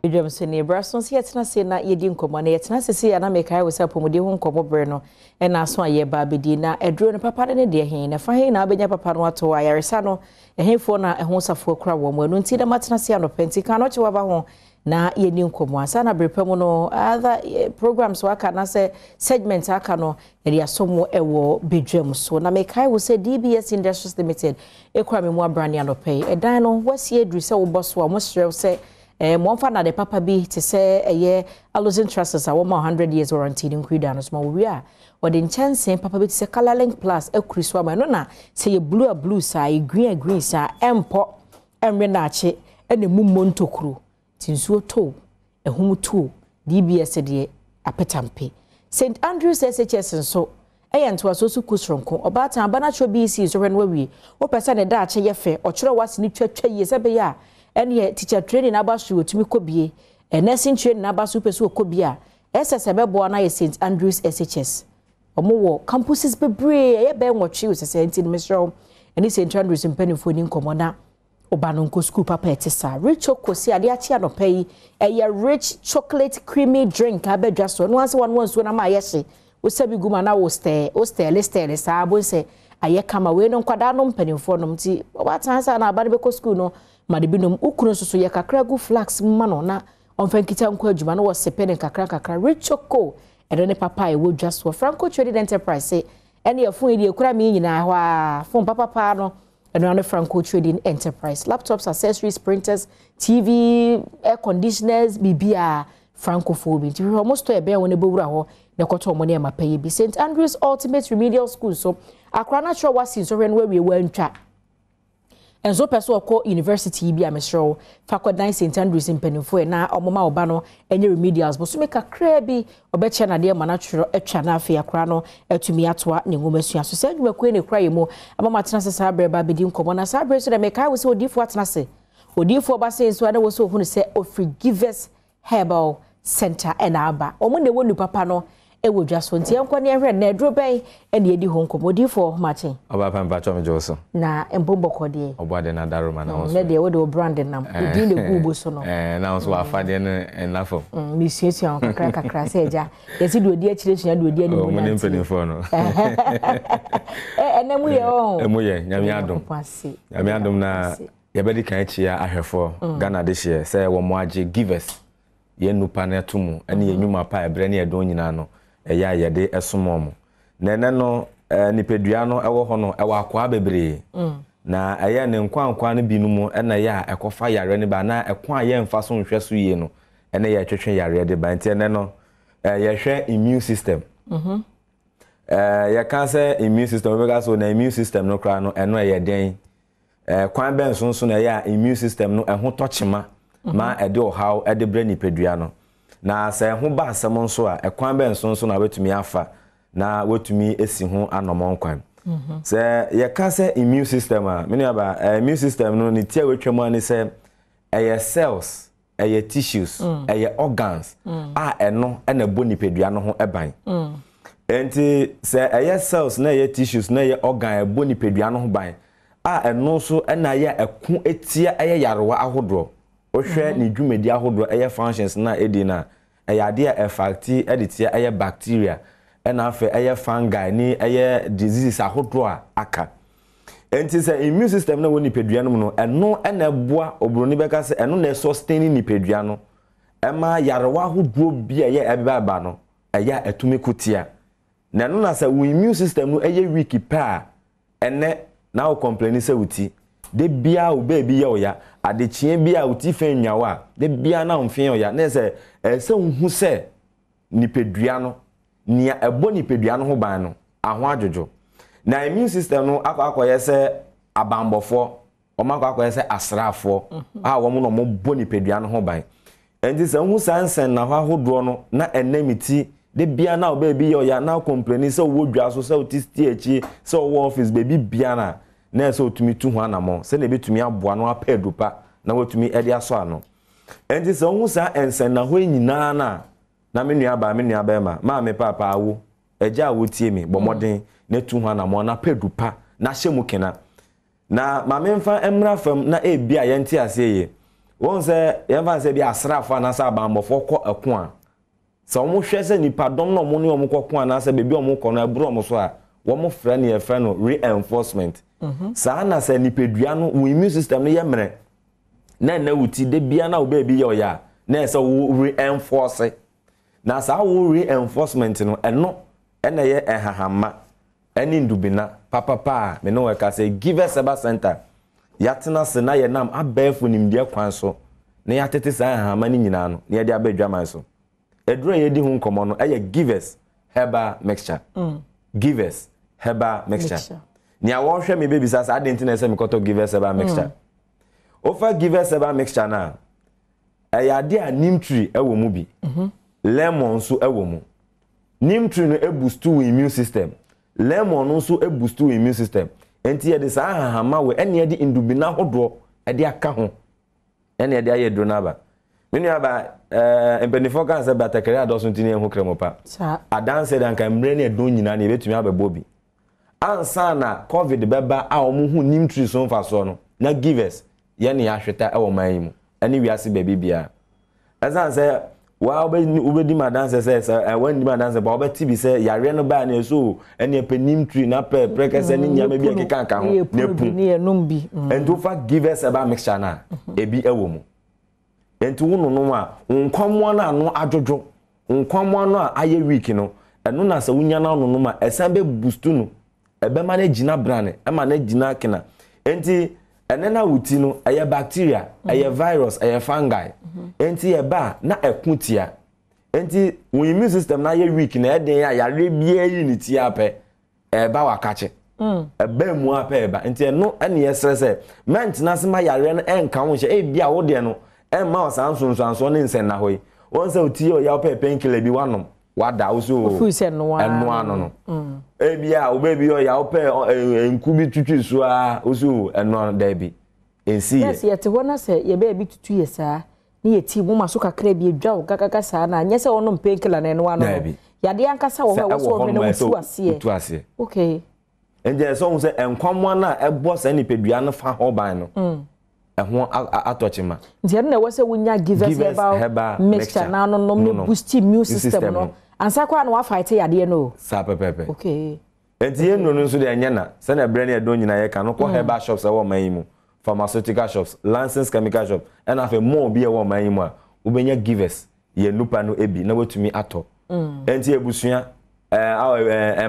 Adom so ne braso se yetena se na yedi nkomo na yetena se ya na mekai wo se pomode ho nkomo bre no e na so aye ba bedi na eduro no papa ne de he na fa he na abenya papa no ato ayaresa no ehefo na ehon safo kra wo mo no nti da matena se no penti kan no che wa ba ho na yedi nkomo asa na brepam no other programs waka na se segment aka no e asomo ewo bedwam so na mekai wo se DBS Industries Limited ekwa me mo abrani anopai edan no wasi edru se wo boss wa mo srew se Monfa na de papa bi te se eye Alozin Trusses a 100 years warranty in Kwida no small we are or the chance papa bi te se Color Link Plus ekriswa ma no na se ye blue sa ye green sa empo emre na ache ene mummo ntokuru tinsuo to ehum to DBS de apetampe St Andrews SHS nso eye nto so kusronko obata abana cho BC so when we pesa ne da ache ye fe ochiro wase ni twatwa ye se be ya ene teacher training abasu otumi kobie nursing training abasu pesu okobia SSBebo na St Andrews SHS omo campuses bebre ye be nwotwe usese ntin mesro ene St Andrews mpanifo ni nkomo na obano nko school papa etisa rich okosi ade achi anopai eye rich chocolate creamy drink abedwa so no anse one so na ma yesi osabi guma na wo stay sa bonse aye kama we no nkwada no mpanifo no mti obatansa na abade beko school no Madibinom ukunu soso ye kakra gu flax mano na onfankita nko adwuma no wo sepene kakra richoko edone papa e wo dwa so Franco Trading Enterprise ene ye fun edi ekura mi nyina ho a fun papa no eno Franco Trading Enterprise laptops accessories printers TV air conditioners bibia francophobia ti almost to e be won e bewura ho ne koto mo ne mapaye bi St Andrews Ultimate Remedial School so akra natural wasi so ren we ntwa enzo peso okọ university bi amesro fakodan St Andrews mpanifo na omoma oba no enye remedials bo so meka kra bi obeche na de manatro etwa na afia kra no etumi atoa ne ngomasua so se adwuma ko ne kra yemo amama tena se sabre ba bedi nkomo na sabre so de meka wo se odifo atena se odifo ba se so na wo se ohunu se Forgivers Herbal Center enaba omo ne wonu papa no ewo dwaso nti enko ne hwe na edro ben ene edi ho nkomodifo mache oba pampa cho me joso na embombo kode obade na daruma na won ne de wo de brand nam odi ne gubo so no na won so afade ne enafo mi siesie an kakra se eja yesi de odi akire sua de odi ani bu na mo ne mpenifo no ene mu ye o emu ye nyame adom na ye bedi kan chia ahwefo Ghana de hye se wo mo age givers ye nupa na etomu ene ye nwuma pa ebre ne edon nyina no eya yede esomomo nene no nipedua no ewo ho no ewo akwa bebre na eya ne nkwankwa no binumu ena ya ekofa yare ne ba na ekwa ye mfa so nhwe so yie no ene ya twetwe yare de ba nti ene no ye hwe immune system ya kan say immune system we ga so na immune system no kra no eno ye den kwan ben so na ya immune system no eho tochema ma ede ohaw ede bre nipedua no na se ho ba asem nso a ekwan ben so na wetumi afa na wetumi esi ho anomon kwan se ye ka se immune system a meni aba immune system no ni tia wetwam ani se eye cells eye tissues eye organs a eno na boni pedua no ho eban enti se eye cells na eye tissues na eye organ boni pedua no ho ban a eno so na ye eku etia eye yarewa ahodro ohwe ni dwumedi ahodro eye functions na edi na eye effecti editia eye bacteria ena afa eye fungi ni eye diseases ahodro aka enti se immune system na woni pedua no no eno na eboa obroni beka se eno na sustain ni pedua no ema yarewa ahodro bia eye ebeba no eye etumi kutia na no na se wo immune system no eye weak pa ene na o complain se wuti de bia o baby ye oya adechie bia uti fe nyawa de bia na mfe oya na se se hu se nipedua no nia ebo nipedua no ho ban no aho adwojo na immune system no akoye se abambofo o ma akoye se asrafo a wo no mo bo nipedua no ho ban enti se hu sansen na ho ahodo no na enamiti de bia na o baby ye oya na complain se wo dwa so se uti echi se wo office baby bia na so otumi tu ho anamo se na betumi aboa no apadupa na wotumi ede aso ano enti se hu sa ensen na ho nyina na me nua ba ma me papa awo eja awo tie me bomoden na tu ho anamo na apadupa na hyemu kena na ma me mfa emra fam na ebia ye nti ase ye won say yɛmfa sɛ bi asrafo anasa abambɔfo kɔ ɛko a sɛ ɔmo hwɛ sɛ nipa dɔm na ɔmo ne ɔmo kɔ ko anasa bebi ɔmo kɔ no aburo ɔmo so a wɔmo frɛ ne yɛfrɛ no reinforcement saa na sɛ nipadua no wo immune system no yɛ mmerɛ na wuti de bia na wo baby yɛ ɔya na sɛ wo reinforce na saa wo reinforcement no ɛno ɛna yɛ ɛhahama ɛne ndubina papa me no wɛka sɛ give us Herbal Center yatena se na yɛ nam abɛɛfo nimdeɛ kwan so na yɛatete saa ɛhahama ne nyinaa no na yɛde abɛdwaman so eduro yɛdi ho nkɔmɔ no ɛyɛ give us Herbal mixture give us Herbal mixture ni awon hwe me baby sasa adenti na se me koto give us Herbal mixture ofa give us Herbal mixture na ayade a neem tree ewo mu bi lemon so ewo mu neem tree no e boost to immune system lemon no so e boost to immune system enti ye de sa hahama we ene ye de indubina hodo e de aka ho ene ye de aye dro na ba menu aba empenifo kan se batakere adoso ntini ho kremopa adanse dan kan mre ne do nyina na ebetumi abebo bi ansa na covid beba a omuhu neem tree so mfa so no na give us ye ne ahweta e wo man mu ani wiase baby bia azan se wa obedi madanse se wani madanse ba obeti bi se yare no ba na so ene pe neem tree na pe prekese ni nyame bi ekeka kan ho na pu ni enum bi ento fa give us Herbal mixture na ebi ewo mu enti wo no a nkwamwa na ano adwodwo nkwamwa no a aye week no eno na se wunya na no ma esan be boost no ebe ma na gina brane e ma na gina kena enti ene na wuti no eye bacteria eye virus eye fungi enti e ba na ekutia enti wo immune system na ye weak na eden ya yare bia yi ni ti ape e ba wakache e ba mu ape e ba enti eno ene ye srese maintenance ma yare no enka wo hye e bia wo de no e ma osansonso ne nsen na hoyi won se uti o ya ope painkiller bi wanom wada uso eno ano no e bia o baby o ya ope enku bi twitwi so a uso eno da bi ensi yes yete wona se ye ba bi tutu ye saa ni ye ti mu maso kakra bi edwa o kakaka saa na anye se wonom painkiller na eno ano ya de ankasa wo wo so me na utu ase okay enje so se enkwamwa na ebo sa ni pedua no fa ho ban no ho atochima ntia na wose wunya give us Herbal mixture na no me boost immune system no ansa kwa na wa fight yade no sa pepepe okay enti eno no so de anya na se na bre na edo nyina ye ka no ko herbal shops e wo man yimu pharmaceutical shops licensed chemical shop and afa more bi e wo man yimu a ubenya give us ye nupa no ebi na watumi ato enti ebusua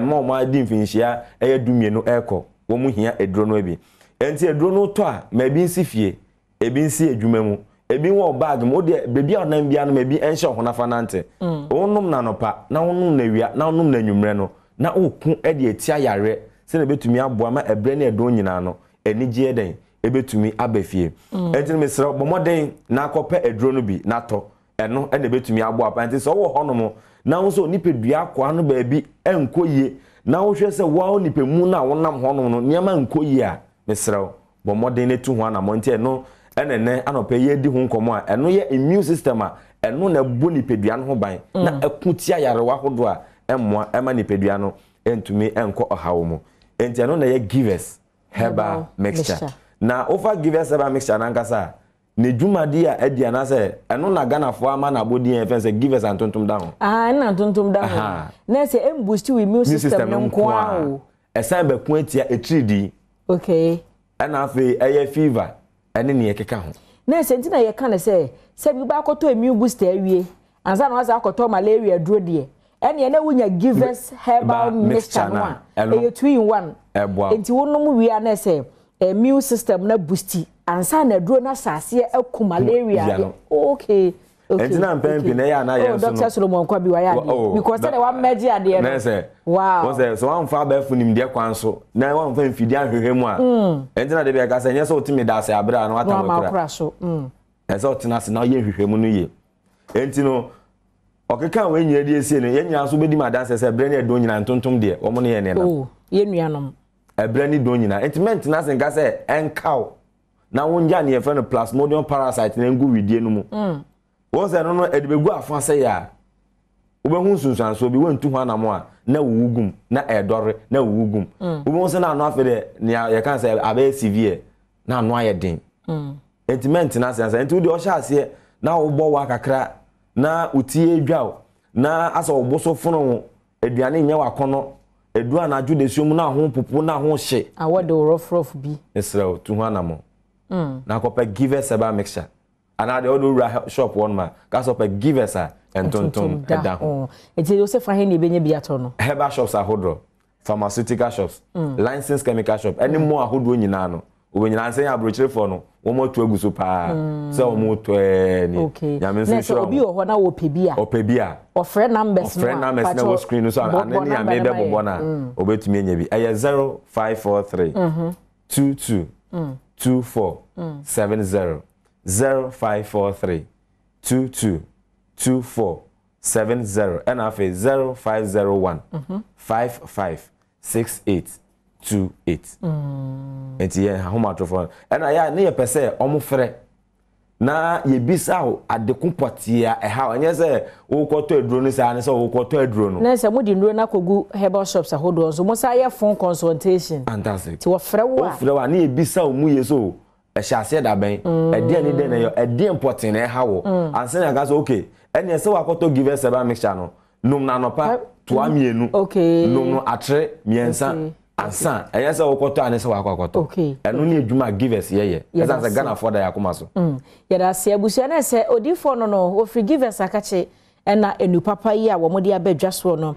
mo ma di mfinhia e dumie no eko wo mu hia edro no ebi enti edro no to a ma bi nsi fie ebi nsi adwuma mu ebi wo bag mo de bebi a nan bia no ma bi enhye ho na fa nante wonum na nopa na wonum na wia na wonum na nwumre no na oku e de atia yare se na betumi aboa ma ebre na edo nyina no enije eden ebetumi abafie enti me sra bomoden na akɔpɛ edro no bi na to eno e na betumi aboa pa enti so wo honom na wo so nipedua akwa no ba bi enkoyie na wo hwɛ sɛ wo nipemu na wonam honom no niam enkoyie a me sra bomoden ne tu ho na mo enti eno enene anɔpɛ ye di ho nkomo a eno ye immune system a eno na bo nipedua no ho ban na akutia yarewa hodo a emmoa ema nipedua no entumi enko ohawo mu enti eno na ye give us Herbal mixture na over give us Herbal mixture na nkasa ne dwumadi a adi ana se eno na ganafo ama na bodi en fense give us antontom down na antontom down na se em boost immune system no nko a o esan be ku atia etridi okay ana afi eye fever ene ne yekeka ho na se ntina ye kan se bi ba akoto immune booster awie ansa na waza akoto malaria duro de ene na wunya give us Herbal mixture no a e 2 in 1 enti wonnom wi ana se immune system na boosti ansa na duro na sase eku malaria okay enti na mpempi na ya na ya so Dr. Solomon kwa bi wa ya because say one meji ade na say wow won say so wan fa ba funim de kwan so na wan fa mfidi ahwehwemu a enti na de be ka say nya so otimi da say abra na wata makura so esa otina se na ye hwehwemu no ye enti no okeka we nyina de ese no ye nyina so bedi madanse say bre na edo nyina ntontom de wo mo ne ye ne na ye nuanom ebra ni do nyina enti maintenance nka say enkaw na wonja ne ye fa no plasmodium parasite na ngu widie no mu won say no edibegu afa say ya obehu sunsanso bi wontu ho anamo a na wuwugum na edore na wuwugum obehu say na anu afa de ne ye kan say abe severe na anu aye den Intimate na sense enti udi o sha ase na wo bo wa kakra na utie dwa na asa wo boso fono aduane nya wakono edu anaju de suom na ho popo na ho hye awode rough bi Israel tu ho anamo na ko pe give us Herbal mixture ana de odo shop one ma ka so pe give us a entontom eda ho enti yo se fa he ni benye bi ato no Herbal shops ahodro pharmaceutical shops licensed chemical shop any more ahodro nyina no obenyina nsen abrochire for no wo mo to aguso pa se wo mo to ni nyame nso sure obi wo na wo pebi a ofre numbers na wo screen so anani ya me be bobo na obetumi enya bi eye 0543 22 24 70 0543 22 24 70 and afi 0501 55 68 28 enti ye homatofon ena ya ne ye pese omofre na ye bisa o adekumpotia eha onye se wo kwoto aduro ni sa ne se wo kwoto aduro no na se mo di nduro na kogu herbal shops ahodo so mo sa ye phone consultation fantastic ti wo frɛ wa na ye bisa o mu ye so ehya da ben ede ni de na yo ede important na eha wo anse na ga so okay ene se wa kwoto give us Herbal mixture no num na nopa to amienu num no atre miensa ansa eyesa wokoto anese wakwakoto enu ni edwuma givers yeye esa se Ghana for da yakoma so yeda se abusua na se odifo no no wo free givers akache ena enu papa yi a wo mo de abadwa so no